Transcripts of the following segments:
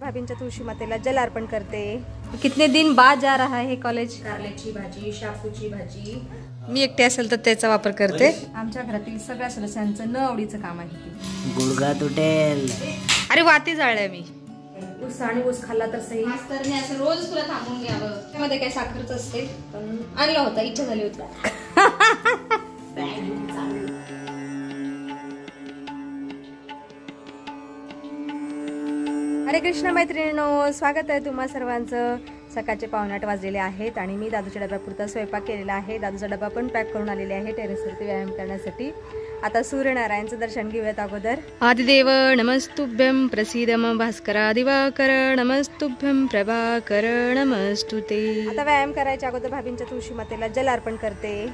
भाभींच्या तुळशी मातेला जल अर्पण करते। कितने दिन बाद जा रहा है कॉलेज। कारल्याची भाजी, शापूची भाजी, मी एकटे असेल तर त्याचा वापर करते। आमच्या घरातील सगळ्या सदस्यांचं न आवडीचं काम आहे ते। गुडघा तुटेल। अरे वाती जाळल्या मी। ऊस आणि ऊस खाल्ला तर सही। मास्तरने असं रोज तुला थांबून घ्यावं, त्यामध्ये काय साखरच असते, पण आणला होता, इच्छा झाली होती। हरे कृष्ण मैत्रिणींनो, स्वागत आहे तुम्हा सर्वांचं। सकाळचे 7:15 वाजलेले आहेत आणि मी दादूच्या डब्यापुरता स्वयंपाक केलेला आहे। दादूचा डबा पण पॅक करून आलेले आहे टेरेसवरती व्यायाम करण्यासाठी। आता सूर्यनारायणचं दर्शन घेऊयात अगोदर। आदिदेव नमस्तुभ्यं प्रसीद मम भास्करा दिवाकर नमस्तुभ्यं प्रभाकर नमस्तुते। आता व्यायाम करायच्या अगोदर भाभींच्या तुळशी मातेला जल अर्पण करते।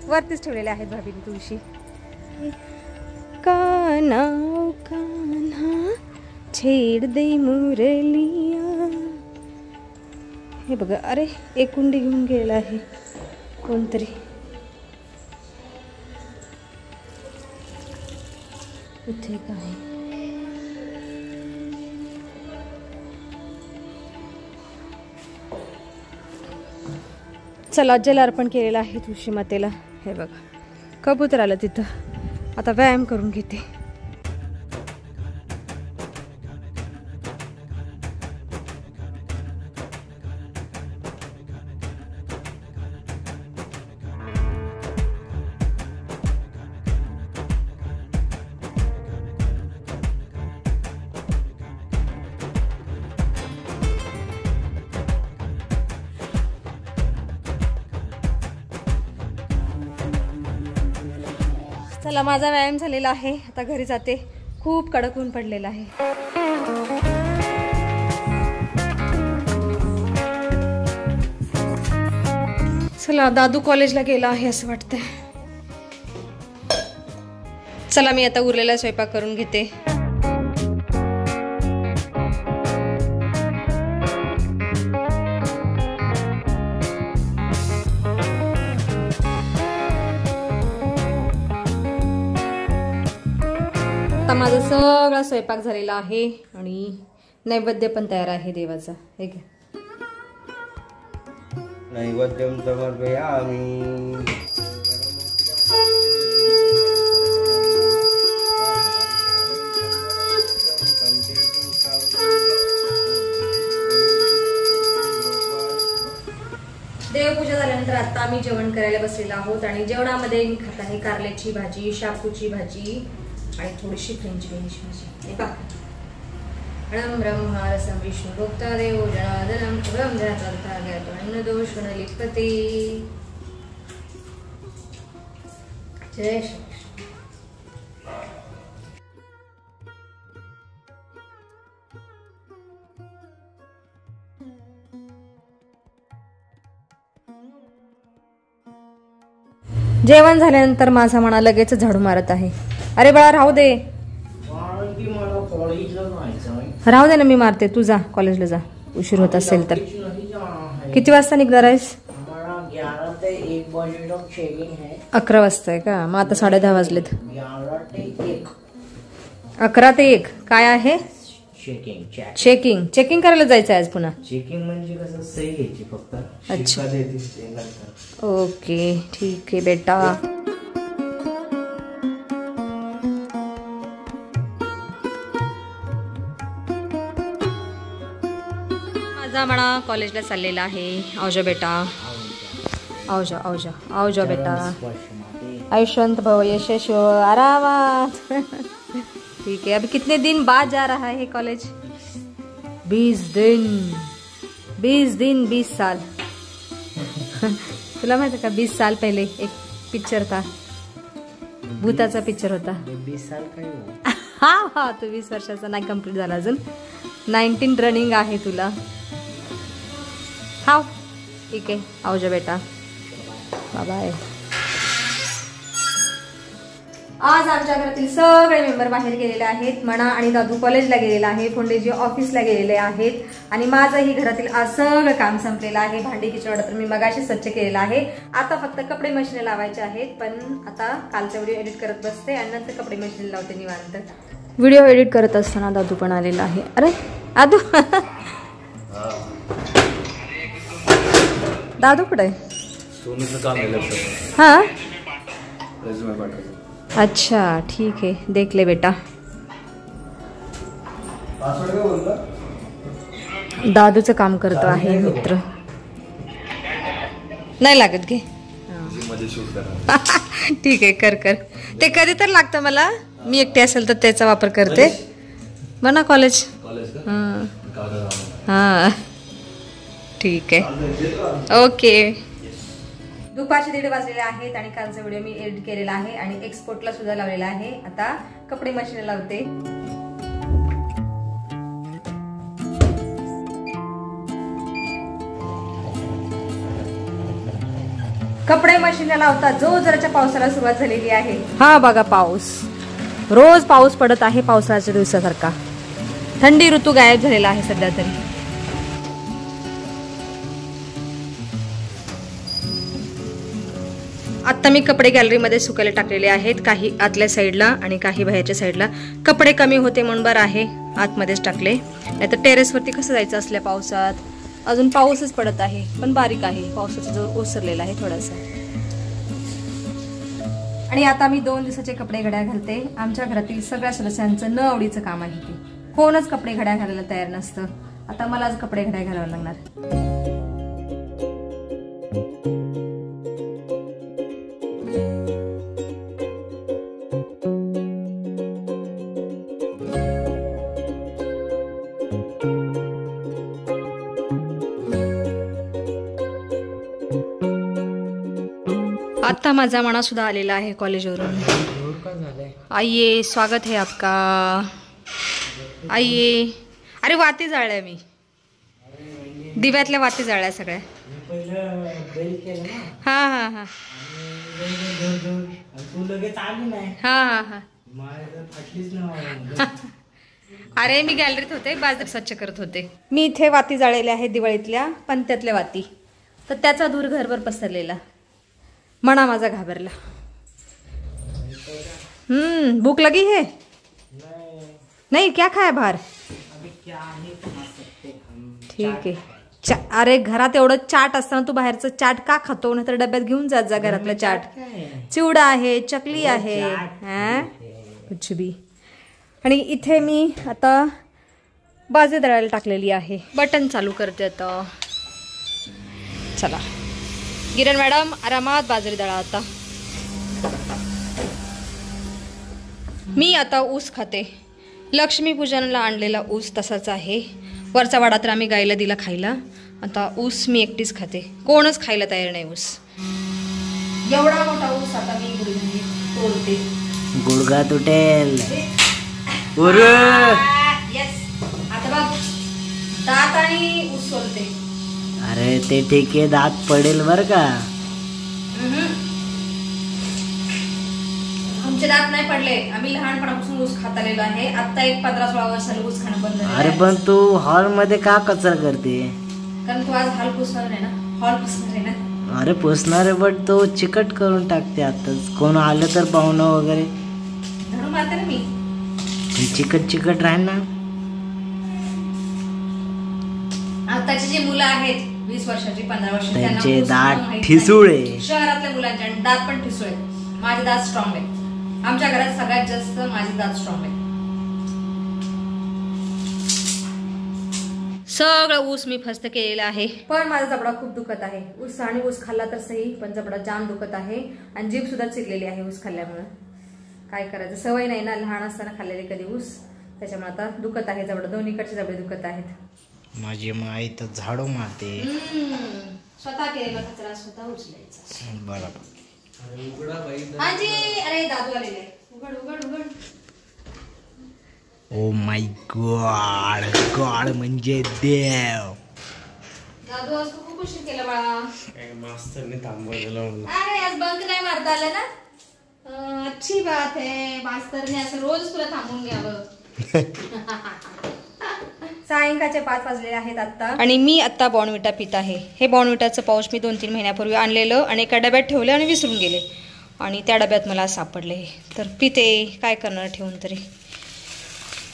वरतीच ठेवलेले आहेत भाभींनी तुळशी। कान्हा कान्हा छेड दे मुरलिया। हे बघा, अरे एक कुंडी घेऊन गेला आहे कोणतरी। इथे काय चला जल अर्पण केलेलं आहे तुळशी मातेला। हे बघा कबूतर आलं तिथं। आता व्यायाम करून घेते। चला माझा व्यायाम झालेला आहे, आता घरी जाते। खूप कडक ऊन पडलेला आहे। चला दादू कॉलेजला गेला आहे असं वाटतंय। चला मी आता उरलेला स्वयंपाक करून घेते। आता माझा सगळा स्वयंपाक झालेला आहे आणि नैवेद्य पण तयार आहे देवाचा। हे घ्या नैवेद्यम समर्पयामि। देवपूजा झाल्यानंतर आता आम्ही जेवण करायला बसलेलो आहोत आणि जेवणामध्ये मी खात आहे कारल्याची भाजी, शापूची भाजी आणि थोडीशी फ्रेंच बीन्स भाजी। हे पहा, अणम ब्रह्मा रसम विष्णु भोक्ता देवो जनार्दनम शुभम जनार्दनता ज्ञातो अन्नदोष गुणलिप्यते। जय श्री कृष्ण। जेवण झाल्यानंतर माझा मना लगेच झाडू मारत आहे। अरे बाळा राहू दे, राहू दे ना, मी मारते, तू जा कॉलेजला जा, उशीर होत असेल तर। किती वाजता निघणार आहेस? 11 वाजता आहे का? मग आता 10:30 वाजलेत। 11 ते 1 काय आहे? चेकिंग चेकिंग करायला जायचं आहे आज पुन्हा। चेकिंग म्हणजे कसं सही घ्यायची फक्त। अच्छा ओके ठीक आहे बेटा। माझा म्हणा कॉलेजला चाललेला आहे। आवजा बेटा, आवजा आवजा आवजा बेटा। आयुष्यवंत भव, यशस्वी आरामात। ठीक है, अभी कितने दिन बाद जा रहा है कॉलेज? 20 दिन 20 साल। तुला माहिती का 20 साल पहले एक पिक्चर था, भूताचा पिक्चर होता। 20 साल काय? हा हा, तू 20 वर्षाचा नाही, कंप्लीट झाला अजून। 19 रनिंग आहे तुला। हा ठीक आहे, आवजा बेटा, बाय बाय। आज आमच्या घरातील सगळे मेंबर बाहेर गेलेले आहेत। मना आणि दादू कॉलेजला गेलेला आहे, फोंडेजी ऑफिसला गेलेले आहेत आणि माझंही घरातील आज सगळं काम संपलेलं आहे। भांडी किचन तर मी मगाशी स्वच्छ केलेला आहे। आता फक्त कपडे मशीन लावायचे आहेत, पण आता कालचा व्हिडिओ एडिट करत बसते आणि नंतर कपडे मशीन लावते निवांत। व्हिडिओ एडिट करत असताना दादू पण आलेला आहे. अरे दादू दादू कुठे आहे? सोनूचं काम आहे लक्षात. हां रेझ्युमे पाठवायचं. अच्छा ठीक आहे, देख ले बेटा. पासवर्ड काय बोलला? दादूचं काम करतो आहे मित्र. नाही लागत घे. मध्ये शूट करा. ठीक आहे, कर कर. ते कधी तर लागतं मला, मी एकटे असेल तर त्याचा वापर करते. म्हणा कॉलेज. कॉलेज का? हां हां ठीक आहे, ओके. दुपारचे 1:30 वाजलेले आहेत आणि कालचा व्हिडिओ मी एडिट केलेला आहे आणि एक्सपोर्टला सुद्धा लावलेला आहे. आता कपडे मशीन लावते. कपडे मशीनला लावता जोरदारच्या पावसाला सुरुवात झालेली आहे. हा बघा पाऊस, रोज पाऊस पडत आहे पावसाळ्याच्या दिवसासारखा. थंडी ऋतू गायब झालेला आहे सध्या तरी. आता मी कपडे गॅलरीमध्ये सुकायला टाकलेले आहेत, काही आतल्या साईडला आणि काही बाहेरच्या साईडला. कपडे कमी होते म्हणून बरं आहे आतमध्येच टाकले, नाहीतर टेरेसवरती कसं जायचं असल्या पावसात. अजून पाऊसच पडत आहे पण बारीक आहे, पावसाचा जोर ओसरलेला आहे थोडासा. आणि आता मी 2 दिवसाचे कपडे घड्या घालते. आमच्या घरातील सगळ्या सदस्यांचं न आवडीचं काम आहे ते. कोणच कपडे घड्या घालायला तयार नसतं. आता मलाच कपडे घड्या घालावं लागणार. आता माझा मना सुद्धा आलेला आहे कॉलेजवरून. आइये, स्वागत है आपका, आइये. अरे वाती जाळल्या मी, दिव्यातल्या वाती जाळल्या सगळ्या. हा हा हा हा हा हा. अरे मी गॅलरीत होते, बाजार स्वच्छ करत होते. मी इथे वाती जाळलेल्या आहेत दिवाळीतल्या पंत्यातल्या वाती, तर त्याचा धूर घरभर पसरलेला. मना माझा घाबरला. भूख लगी है? नहीं, क्या खाया बाहर? ठीक आहे. अरे घरात एवढं चाट असताना तू बाहेरचं चाट का खातो? नाही तर डब्यात घेऊन जात जा घरातलं चाट. चिवडा आहे, चकली आहे, कुछ भी. आणि इथे मी आता बाजरी दळायला टाकलेली आहे. बटन चालू करते आता. चला किरण मॅडम आरामात बाजरी दळा. आता मी आता ऊस खाते. लक्ष्मीपूजनाला आणलेला ऊस तसाच आहे. वरचा वाडा तर आम्ही गाईला दिला खायला. आता ऊस मी एकटीच खाते, कोणच खायला तयार नाही ऊस. एवढा मोठा ऊस आता मी तोडते. गुडघा तुटेल. येस, आता बघ दात आणि ऊस सोलते. अरे ते ठीक आहे, दात पडेल बर का. आमचे दात नाही पडले, आम्ही लहानपणापासून ऊस खात आलेलो आहे. आता एक 15-16 वर्ष झालं ऊस खाणं बंद झालं. अरे पण तू हॉल मध्ये का कचरा करते? कारण तू आज हॉल पुसणार आहे ना, हॉल पुसणार आहे ना. अरे पुसणार आहे, बट तो चिकट करून टाकते. आताच कोण आलं तर पाहुणं वगैरे धडू मारते ना मी. चिकट चिकट राहील ना. आताची जी मुलं आहेत 20 वर्षाची 15 वर्षाची, त्यांचे दात ठिसूळे. शहरातल्या मुलांचे दात पण ठिसूळे. माझे दात स्ट्रॉंग आहे. आमच्या घरात सगळ्यात जास्त माझे दात स्ट्रॉंग आहे. सगळं ऊस मी फस्त केलेला आहे, पण माझा जबडा खूप दुखत आहे. ऊस आणि ऊस खाल्ला तर सही, पण जबडा जाम दुखत आहे आणि जीभ सुद्धा चिरलेली आहे ऊस खाल्ल्यामुळे. काय करायचं, सवय नाही ना लहान असताना खाल्लेले कधी ऊस, त्याच्यामुळे आता दुखत आहे जबडा. दोन्हीकडचे जबडे दुखत आहेत. माझी माई तर झाडू मारते. स्वतः केलेला कचरा स्वतः उचलायचा. बरोबर. हाजी, अरे दादू आलेले. उघड उघड उघड. ओ माय गॉड, गॉड म्हणजे देव. दादू आज खूप उशीर केला बाळा. मास्तरने थांबवलेलं. अरे आज बंक नाही मारता आलं ना. अच्छी बात है, मास्तरने असं रोज तुला थांबून घ्यावं. सायंकाळचे 5 वाजलेले आहेत आता, आणि मी आता बॉर्नविटा पित आहे. हे बॉर्नविटाचं पाऊच मी 2-3 महिन्यापूर्वी आणलेलं आणि एका डब्यात ठेवलं आणि विसरून गेले, आणि त्या डब्यात मला सापडले. तर पिते, काय करणार ठेवून तरी.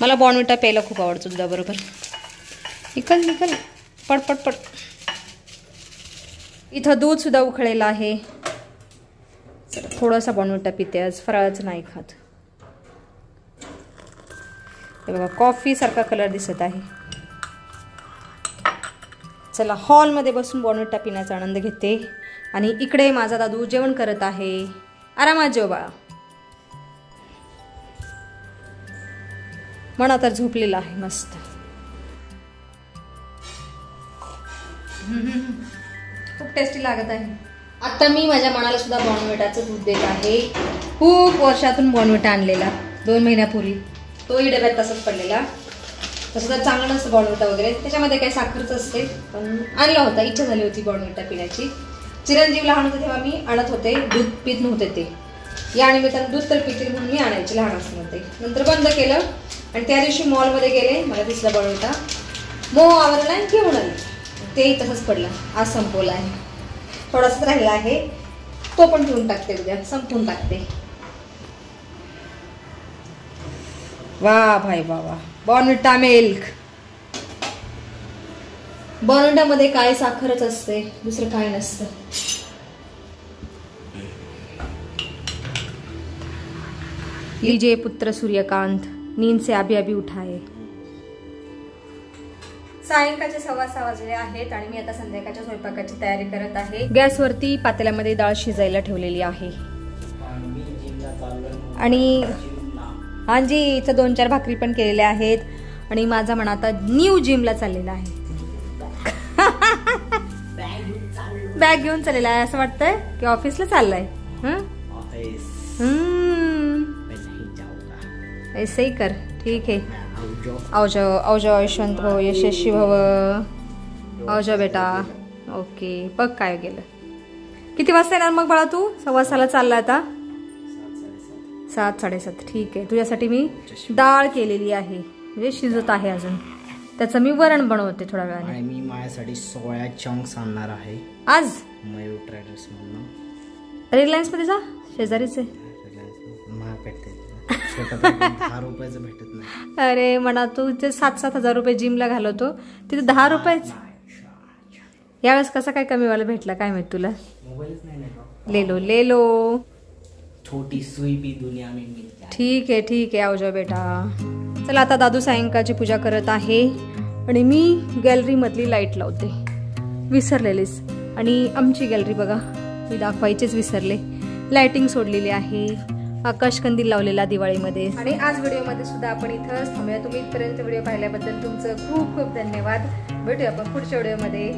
मला बॉर्नविटा प्यायला खूप आवडतो दुधाबरोबर. निकल निकल पड पड पड. इथं दूध सुद्धा उकळलेलं आहे. थोडासा बॉर्नविटा पिते आज, फराळाचं नाही खात. हे बघा कॉफी सारखा कलर दिसत आहे. चला हॉलमध्ये बसून बॉर्नविटा पिण्याचा आनंद घेते. आणि इकडे माझा दादू जेवण करत आहे. आरामात जेव बाळा. म्हणा तर झोपलेला आहे मस्त. खूप टेस्टी लागत आहे. आता मी माझ्या मनाला सुद्धा बॉर्नविटाचं दूध देत आहे. खूप वर्षातून बॉर्नविटा आणलेला 2 महिन्यापूर्वी. तोही डब्यात तसंच पडलेला. तसं तर चांगलं नसतं बॉर्नविटा वगैरे, त्याच्यामध्ये काही साखरच असते. पण आणला होता, इच्छा झाली होती बॉर्नविटा पिण्याची. चिरंजीव लहान होते तेव्हा मी आणत होते, दूध पित नव्हते ते. या निमित्तानं दूध तर पितील म्हणून मी आणायचे लहान असताना. ते नंतर बंद केलं. आणि त्या दिवशी मॉलमध्ये गेले, मला दिसला बॉर्नविटा, मोह आवरला आणि घेऊन आले. तेही तसंच पडलं. आज संपवलं आहे. थोडासाच राहिला आहे, तो पण पिऊन टाकते, उद्या संपवून टाकते. वा भाई वा वा. Bournvita milk. बॉर्नविटामध्ये काय साखरच असते, दुसरं काय नसतं. लीजिए पुत्र सूर्यकांत, नींद से अभी अभी उठाए. सायंकाळचे 6:15 वाजले आहेत आणि मी आता संध्याकाळच्या स्वयंपाकाची तयारी करत आहे. गॅसवरती पातेल्यामध्ये डाळ शिजायला ठेवलेली आहे. आणि हांजी इथं 2-4 भाकरी पण केलेल्या आहेत. आणि माझा म्हणा आता न्यू जिमला चाललेला आहे. बॅग घेऊन चाललेला आहे असं वाटतंय की ऑफिसला चाललाय. ऐसे ही कर. ठीक आहे. आओ जाओ यशवंत भाऊ, यशस्वी भव. आओ जाओ बेटा. ओके. बघ काय गेलं. किती वाजता येणार मग बाळा तू? 6:15 चालला आता. 7-7:30. ठीक आहे. तुझ्यासाठी मी डाळ केलेली आहे, म्हणजे शिजत आहे अजून. त्याचं मी वरण बनवते थोड्या वेळाने. आणि मी माझ्यासाठी सोया चंक्स आणणार आहे आज. मयूर ट्रेडर्स मधून. रिलायन्स मध्ये जा, शेजारीच आहे. महाग भेटते. 10 रुपयाचं भेटत नाही. अरे म्हणा तू ते 7-7 हजार रुपये जिमला घालवतो, तिथे 10 रुपयेच. यावेळेस कसा काय कमी वाला भेटला काय माहित तुला. मोबाईलच नाही. ले लो. छोटी सुई भी दुनिया में मिलती है. ठीक आहे. आओ जाओ बेटा. चला आता दादू सायंकाळची पूजा करत आहे आणि मी गॅलरीमधली लाईट लावते. विसरलेलीच. आणि आमची गॅलरी बघा, मी दाखवायचेच विसरले. लाइटिंग सोडलेली आहे, आकाशकंदील लावलेला दिवाळीमध्ये. आणि आज व्हिडिओमध्ये सुद्धा आपण इथंच थांबूया. तुम्ही इथपर्यंत व्हिडिओ पाहिल्याबद्दल तुमचं खूप खूप धन्यवाद. भेटूया आपण पुढच्या व्हिडिओमध्ये.